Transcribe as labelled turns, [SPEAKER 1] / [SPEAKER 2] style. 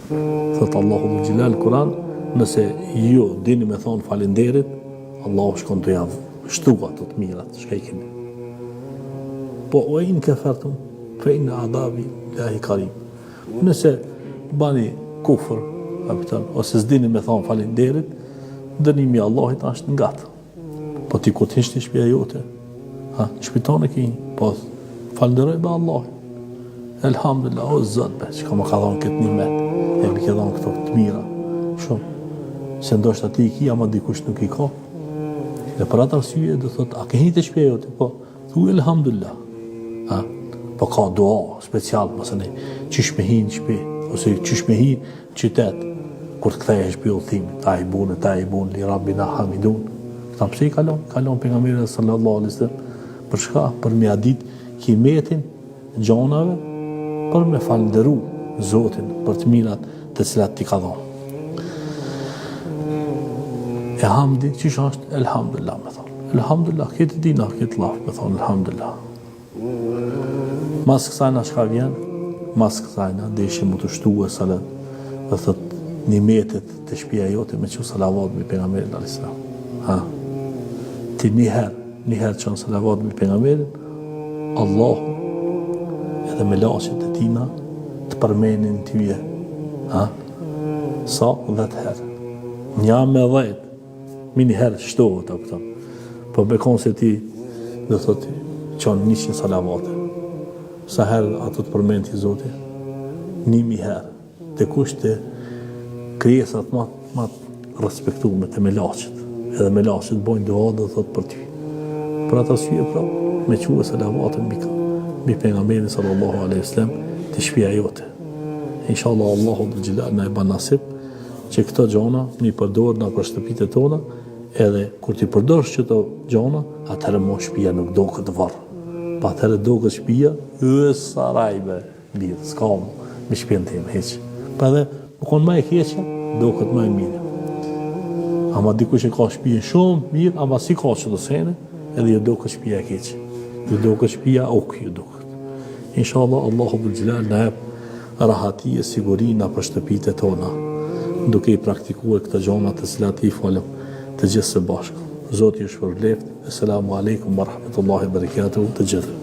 [SPEAKER 1] Thëtë Allahu dhul Gjelal Kur'an, nëse ju dini me thonë falenderit, Allahu shkon të javë shtuat të të mirat, shka i keni. Po, o in kefertum, fe in adabi lahi karim. Nëse bani kufër, ose s'dini me thonë falenderit, dënimi Allahit është nga të. Po ti ku t'hisht një shpia jote, shpitone ki, po falenderoj be Allahit. Elhamdulillah, o zëtë, që ka më ka dhonë këtë nimet, e mi ka dhonë këto të mira, shumë. Se ndoshta ti i ki, ama dikush nuk i ka. Dhe për atë arsye do thotë, a ke hitë shpia jote? Po, thuaj elhamdulillah. Po ka dua special, mësëne, qysh me hi në shpi, ose qysh me hi në qytet, kur të kthehesh për udhëtimit, ta i bun, li rabbina hamidun. Këta pse i kalon? Kalon pejgamberi sallallahu alaihi wasallam, për shka? Për me adit kimetin gjonave, për me falënderu Zotin për të mirat të cilat t'i ka dhonë. E hamdi, qysh është? Elhamdulillah, me thonë. Elhamdulillah, këtë dina, këtë lafë, me thonë, elhamdulillah. Mas kësajna shka vjen, mas kësajna dhe ishe më të shtu e salat, dhe thët nimetet të shpia jote me që salavat me pejgamberin a.s. Ti njëherë që në salavat me pejgamberin, Allahu edhe me laqet e tina të përmenin tyje. Sa 10 herë. Nja me 10, mini herë shtohet, po bekon se ti dhe thot qonë 100 salavate. Sa herë ato të përmen ti Zoti? 1000 herë. Të kushte krijesat ma respektume të me laqet. Edhe me laqet bojnë dua dhe thot për ty. Për atë arsye pra, me quë salavatën mbi pejgamberin sallallahu alaihi wasallam të shpia jote. Inshallah Allahu dhul Gjelal na e ban nasib që këto gjona mi përdor nga për shtëpitë tona, edhe kur ti përdorsh këto gjona, atëherë mo shpia nuk do këtë varë. Pa atëherë do këtë shpia, sarajbe lidhë, s'ka me shpinë tim, heqë. Pa edhe, më konë ma e keqja, do këtë ma e mirë. Ama dikush e ka shpia shumë mirë, ama si ka që të sene, edhe ju do këtë shpia e keqë. Ju do këtë shpia, ju do këtë. Inshallah, Allahu dhul Gjelal na jep rahati e sigurina për shtëpitë tona, duke i praktikuar këto gjona të cilat i folëm të gjithë së bashku. Zoti ju shpërbleft. Assalamu alaikum wa rahmatullahi wa barakatuh të gjithë.